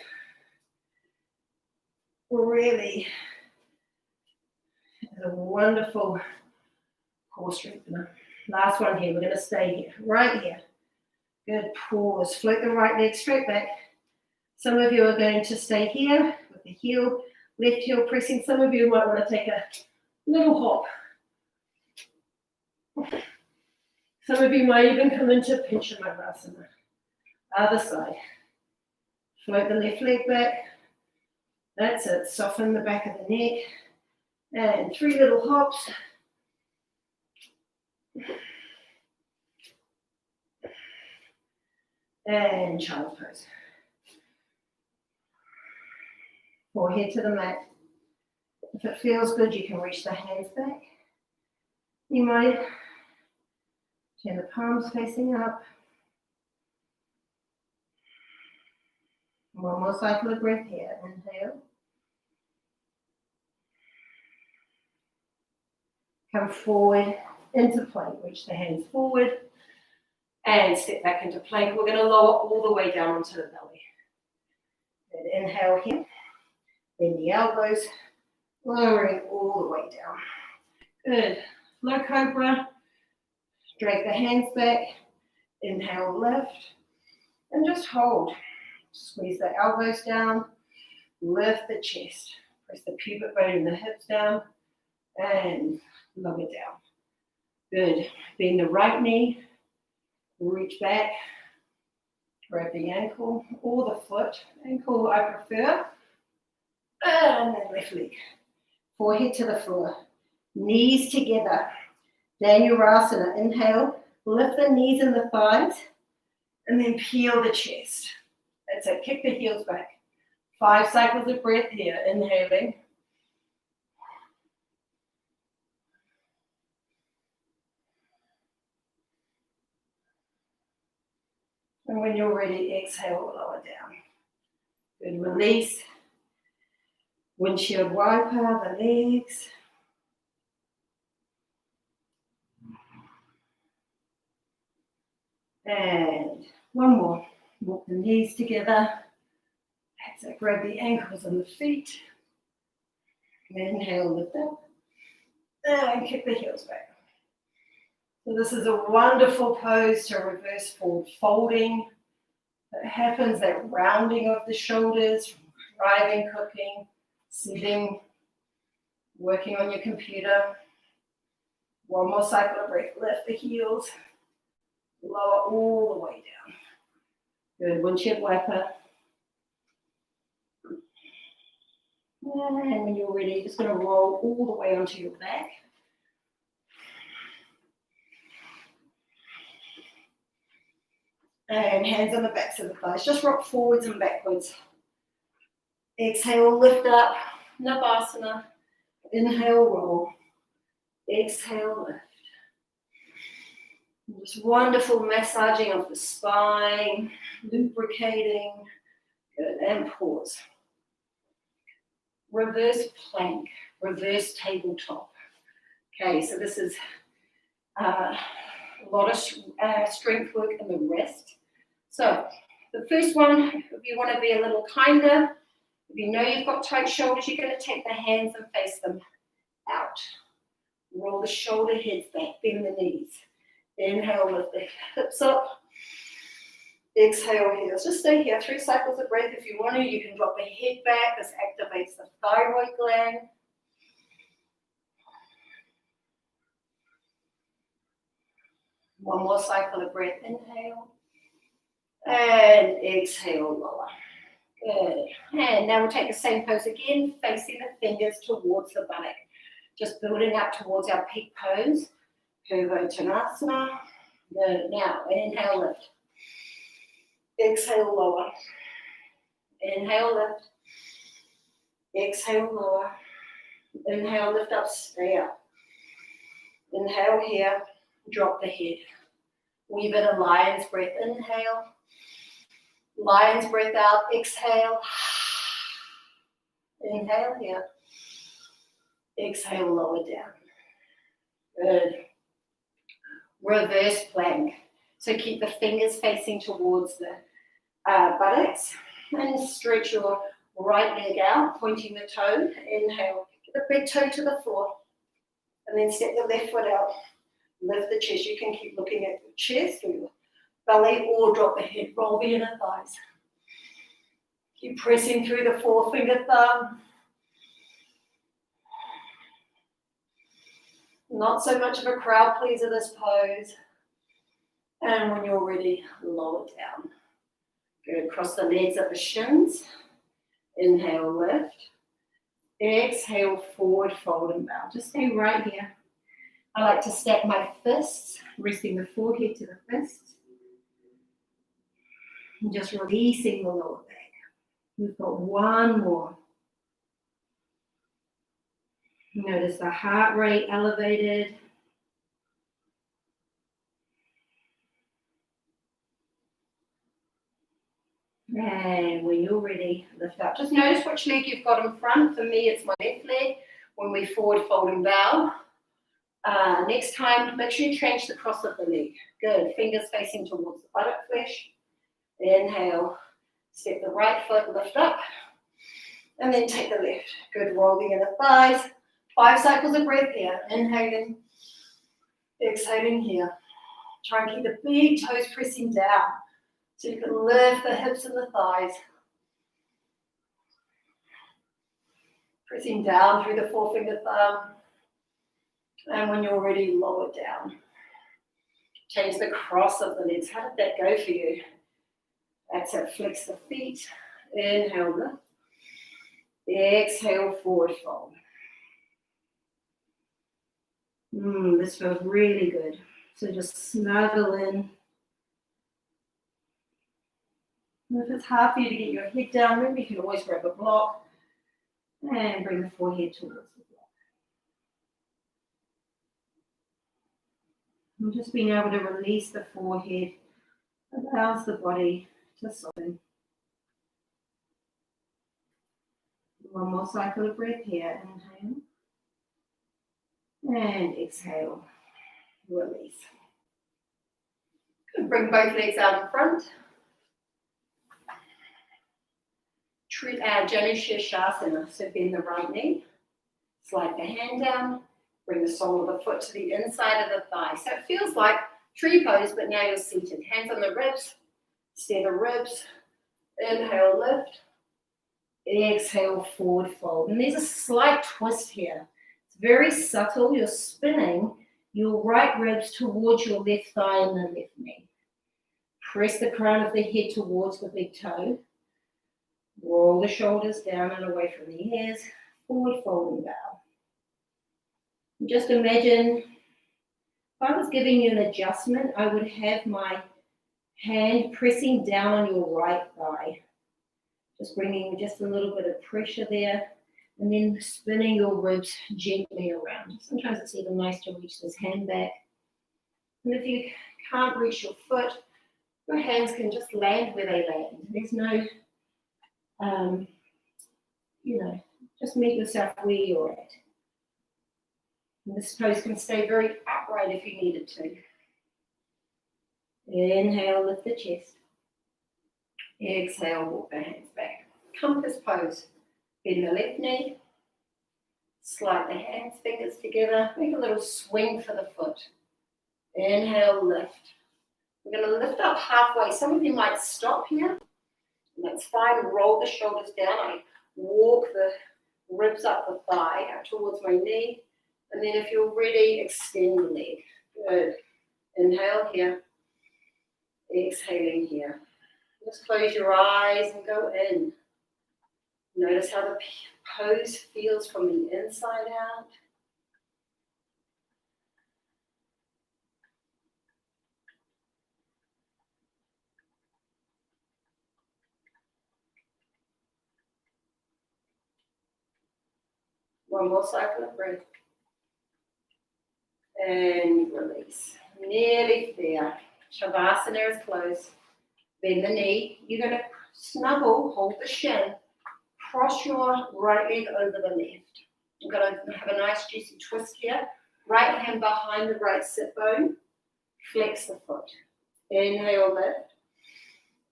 really is a wonderful core strengthener. Last one here, we're going to stay here, right here. Good, pause, float the right leg straight back. Some of you are going to stay here with the heel, left heel pressing. Some of you might want to take a little hop. Some of you might even come into Pinchamayurasana. Other side. Float the left leg back. That's it. Soften the back of the neck. And 3 little hops. And child's pose. Forehead to the mat. If it feels good, you can reach the hands back. You might turn the palms facing up. One more cycle of breath here. Inhale. Come forward into plank. Reach the hands forward. And step back into plank. We're going to lower all the way down onto the belly. Good. Inhale here. Bend the elbows. Lowering all the way down. Good. Low cobra. Drag the hands back. Inhale, lift. And just hold. Squeeze the elbows down. Lift the chest. Press the pubic bone and the hips down. And lower down. Good. Bend the right knee. Reach back. Grab the ankle or the foot. Ankle I prefer. And then left leg. Forehead to the floor. Knees together. Dhanurasana. Inhale. Lift the knees and the thighs. And then peel the chest. That's it. Kick the heels back. 5 cycles of breath here. Inhaling. And when you're ready, exhale, lower down. Good, release. Windshield wiper, the legs. And one more. Walk the knees together. That's it. Grab the ankles and the feet. Inhale, lift up. And kick the heels back. So this is a wonderful pose to reverse forward folding. It happens, that rounding of the shoulders, driving, cooking, sitting, working on your computer. One more cycle of breath. Lift the heels. Lower all the way down. Good. Windshield wiper. And when you're ready, just going to roll all the way onto your back. And hands on the backs of the thighs. Just rock forwards and backwards. Exhale, lift up. Navasana. Inhale, roll. Exhale, lift. Just wonderful massaging of the spine, lubricating. Good, and pause. Reverse plank, reverse tabletop. Okay, so this is a lot of strength work in the wrist. So the first one, if you want to be a little kinder, if you know you've got tight shoulders, you're going to take the hands and face them out. Roll the shoulder heads back, bend the knees. Inhale, lift the hips up. Exhale, heels. Just stay here. 3 cycles of breath. If you want to, you can drop the head back. This activates the thyroid gland. One more cycle of breath. Inhale. And exhale, lower. Good. And now we'll take the same pose again, facing the fingers towards the buttock. Just building up towards our peak pose. Purvottanasan. Good. Now, inhale, lift. Exhale, lower. Inhale, lift. Exhale, lower. Inhale, lift up, stay up. Inhale here, drop the head. Weave in a lion's breath. Inhale. Lion's breath out. Exhale. Inhale here. Exhale, lower down. Good. Reverse plank. So keep the fingers facing towards the buttocks and stretch your right leg out, pointing the toe. Inhale. Get the big toe to the floor. And then step the left foot out. Lift the chest. You can keep looking at your chest or your belly or drop the head. Roll the inner thighs. Keep pressing through the forefinger thumb. Not so much of a crowd pleaser, this pose. And when you're ready, lower down. Good. Cross the legs at the shins. Inhale, lift. Exhale, forward, fold and bow. Just stay right here. I like to stack my fists, resting the forehead to the fists. And just releasing the lower back. We've got one more. Notice the heart rate elevated. And when you're ready, lift up. Just notice which leg you've got in front. For me, it's my left leg. When we forward, fold and bow. Next time, make sure you change the cross of the leg. Good. Fingers facing towards the buttock flesh. Inhale. Step the right foot, lift up. And then take the left. Good. Roll the inner thighs. 5 cycles of breath here. Inhaling. Exhaling here. Try and keep the big toes pressing down. So you can lift the hips and the thighs. Pressing down through the forefinger thumb. And when you're ready, lower down. Change the cross of the legs. How did that go for you? That's it. Flex the feet. Inhale, lift. Exhale, forward fold. This feels really good. So just snuggle in. And if it's hard for you to get your head down, remember you can always grab a block and bring the forehead towards the block. And just being able to release the forehead allows the body to soften. One more cycle of breath here. Inhale. And exhale. Release. Good. Bring both legs out in front. Treat our Janusha, so bend the right knee. Slide the hand down. Bring the sole of the foot to the inside of the thigh. So it feels like tree pose, but now you're seated. Hands on the ribs. Steer the ribs. Inhale, lift. Exhale, forward fold. And there's a slight twist here. It's very subtle. You're spinning your right ribs towards your left thigh and the left knee. Press the crown of the head towards the big toe. Roll the shoulders down and away from the ears. Forward fold and bow. And just imagine if I was giving you an adjustment, I would have my hand pressing down on your right thigh. Just bringing just a little bit of pressure there, and then spinning your ribs gently around. Sometimes it's even nice to reach this hand back. And if you can't reach your foot, your hands can just land where they land. There's no, just meet yourself where you're at. And this pose can stay very upright if you need it to. Inhale, lift the chest. Exhale, walk the hands back. Compass pose. Bend the left knee. Slide the hands, fingers together. Make a little swing for the foot. Inhale, lift. We're going to lift up halfway. Some of you might stop here. And that's fine. Roll the shoulders down. I walk the ribs up the thigh out towards my knee. And then if you're ready, extend the leg. Good. Inhale here. Exhaling here. Just close your eyes and go in. Notice how the pose feels from the inside out. One more cycle of breath. And release. Nearly there. Shavasana is close. Bend the knee. You're going to snuggle, hold the shin. Cross your right leg over the left. You're going to have a nice juicy twist here. Right hand behind the right sit bone. Flex the foot. Inhale, lift.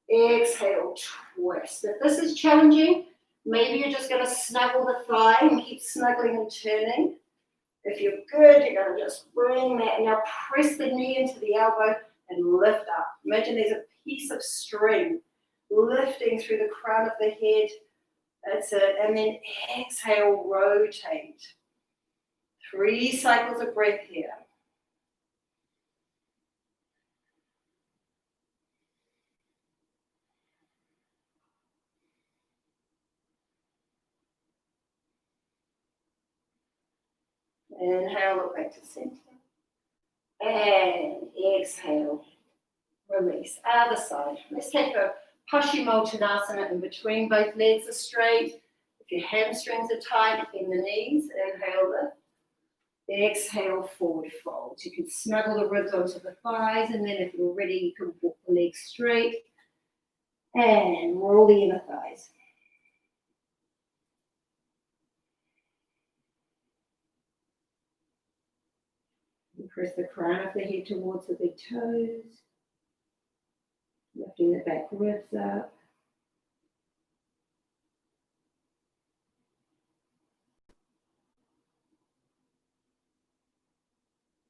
Exhale, twist. If this is challenging, maybe you're just going to snuggle the thigh and keep snuggling and turning. If you're good, you're going to just bring that. Now press the knee into the elbow and lift up. Imagine there's a piece of string lifting through the crown of the head. That's it. And then exhale, rotate. 3 cycles of breath here. Inhale, look back to center. And exhale, release. Other side. Let's take a Purvottanasan in between. Both legs are straight. If your hamstrings are tight, bend the knees. Inhale, lift. Exhale, forward fold. You can snuggle the ribs onto the thighs, and then if you're ready, you can walk the legs straight and roll the inner thighs. And press the crown of the head towards the big toes, lifting the back ribs up.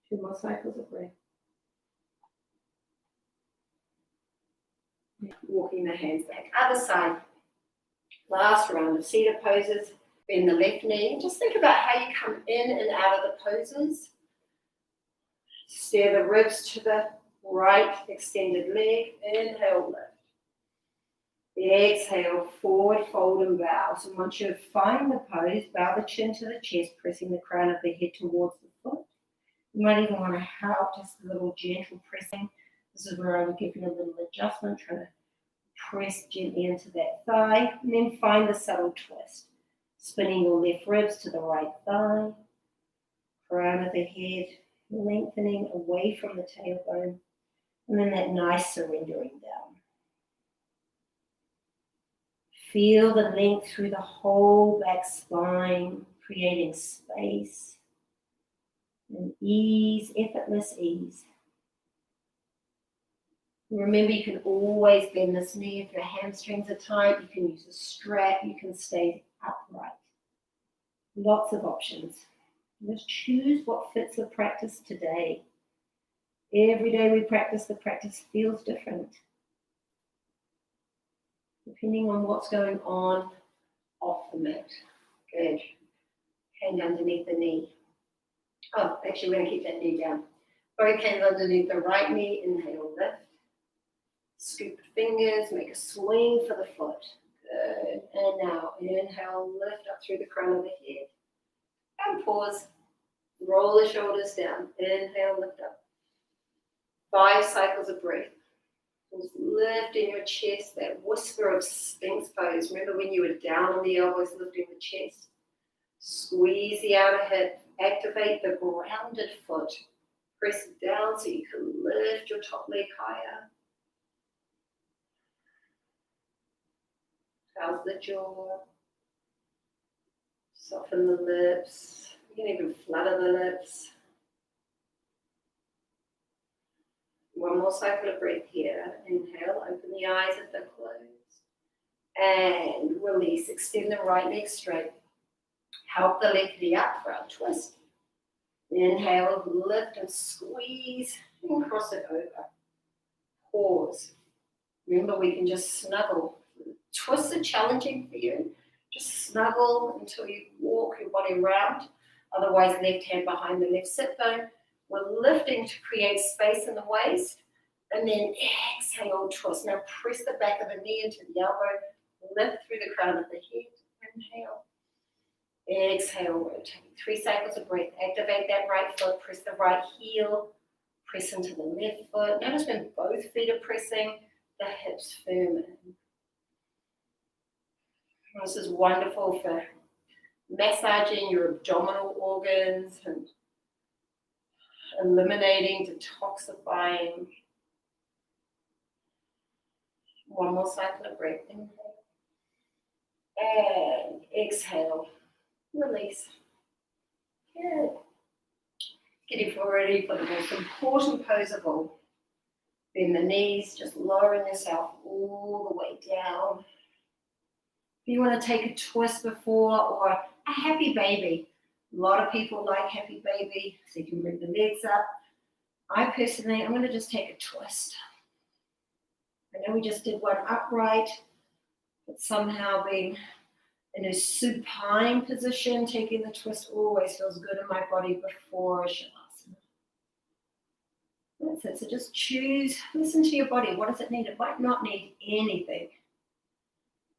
Two more cycles of breath. Walking the hands back. Other side. Last round of seated poses. Bend the left knee. Just think about how you come in and out of the poses. Steer the ribs to the right extended leg. Inhale, lift. Exhale, forward fold and bow. So once you find the pose, bow the chin to the chest, pressing the crown of the head towards the foot. You might even want to help, just a little gentle pressing. This is where I would give you a little adjustment, trying to Press gently into that thigh, and then find the subtle twist. Spinning your left ribs to the right thigh, crown of the head, lengthening away from the tailbone, and then that nice surrendering down. Feel the length through the whole back spine, creating space and ease, effortless ease. Remember, you can always bend this knee. If your hamstrings are tight, you can use a strap, you can stay upright. Lots of options. Just choose what fits the practice today. Every day we practice, the practice feels different, depending on what's going on off the mat. Good. Hand underneath the knee. Oh, actually, we're going to keep that knee down. Both hands underneath the right knee. Inhale, lift. Scoop the fingers, make a swing for the foot. Good. And now inhale, lift up through the crown of the head. And pause. Roll the shoulders down. Inhale, lift up. 5 cycles of breath. Just lift in your chest, that whisper of Sphinx pose. Remember when you were down on the elbows, lifting the chest? Squeeze the outer hip. Activate the grounded foot. Press down so you can lift your top leg higher. How's the jaw? Soften the lips. You can even flutter the lips. One more cycle of breath here. Inhale, open the eyes if they're closed. And release. Extend the right leg straight. Help the left knee up for our twist. Inhale, lift and squeeze and cross it over. Pause. Remember, we can just snuggle. Twists are challenging for you. Just snuggle until you walk your body around. Otherwise, left hand behind the left sit bone. We're lifting to create space in the waist. And then exhale, twist. Now press the back of the knee into the elbow. Lift through the crown of the head. Inhale. Exhale, rotate. 3 cycles of breath. Activate that right foot. Press the right heel. Press into the left foot. Notice when both feet are pressing, the hips firm in. This is wonderful for massaging your abdominal organs and eliminating, detoxifying. One more cycle of breath. Inhale. And exhale. Release. Good. Getting ready for the most important pose of all. Bend the knees, just lowering yourself all the way down. If you want to take a twist before or a happy baby. A lot of people like happy baby, so you can bring the legs up. I personally, I'm going to just take a twist. I know we just did one upright, but somehow being in a supine position, taking the twist always feels good in my body before Shavasana. That's it. So just choose, listen to your body. What does it need? It might not need anything.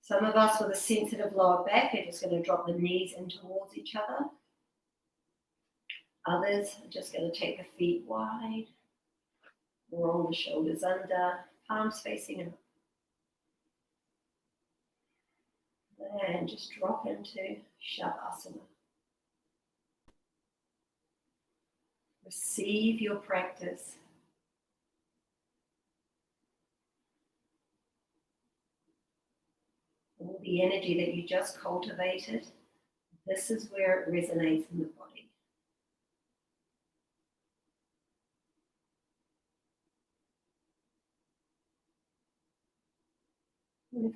Some of us with a sensitive lower back are just going to drop the knees in towards each other. Others are just going to take the feet wide, roll the shoulders under, palms facing up. And just drop into Shavasana. Receive your practice. All the energy that you just cultivated, this is where it resonates in the body. And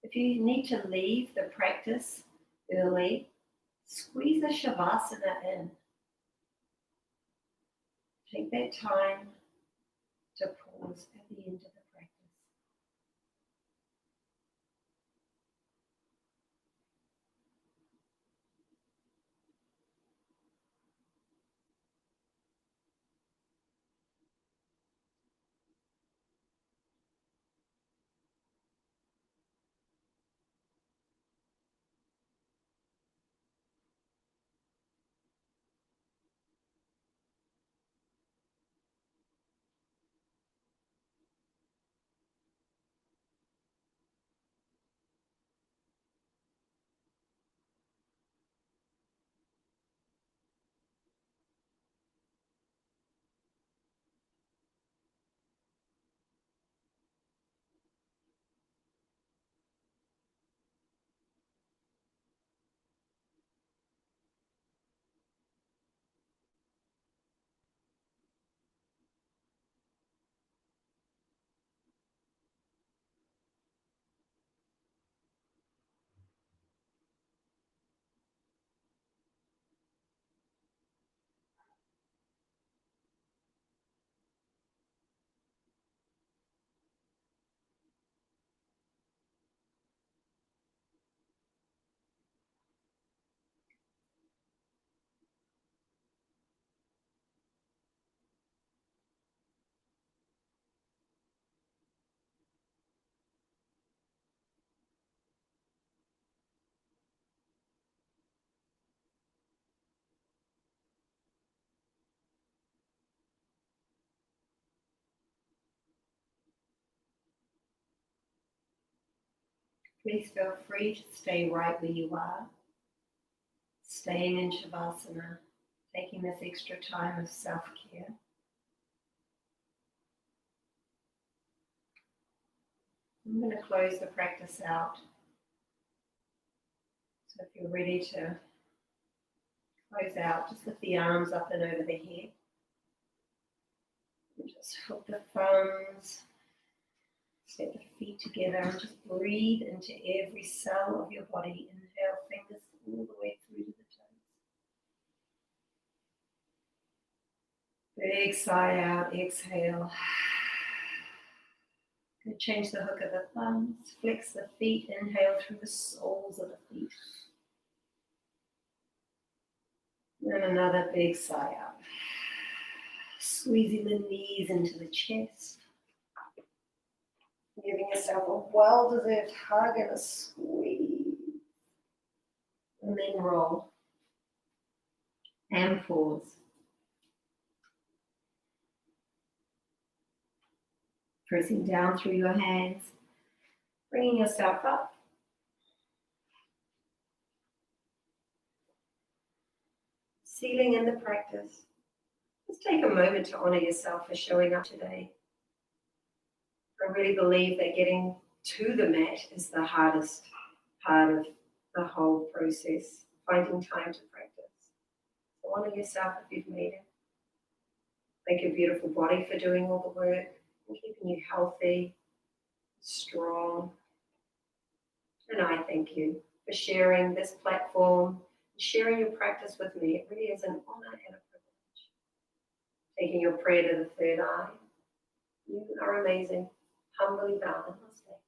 if you need to leave the practice early, squeeze the Shavasana in. Take that time to pause at the end of the practice. Please feel free to stay right where you are, staying in Shavasana, taking this extra time of self-care. I'm going to close the practice out. So if you're ready to close out, just lift the arms up and over the head. And just hook the thumbs, step the feet together, and just breathe into every cell of your body. Inhale, fingers all the way through to the toes. Big sigh out, exhale. Good. Change the hook of the thumbs, flex the feet, inhale through the soles of the feet. And another big sigh out. Squeezing the knees into the chest. Giving yourself a well-deserved hug and a squeeze. And then roll. And pause. Pressing down through your hands. Bringing yourself up. Sealing in the practice. Just take a moment to honor yourself for showing up today. I really believe that getting to the mat is the hardest part of the whole process, finding time to practice. So honor yourself if you've made it. Thank your beautiful body for doing all the work and keeping you healthy, strong. And I thank you for sharing this platform, sharing your practice with me. It really is an honor and a privilege. Taking your prayer to the third eye. You are amazing. Humbly bow. Namaste.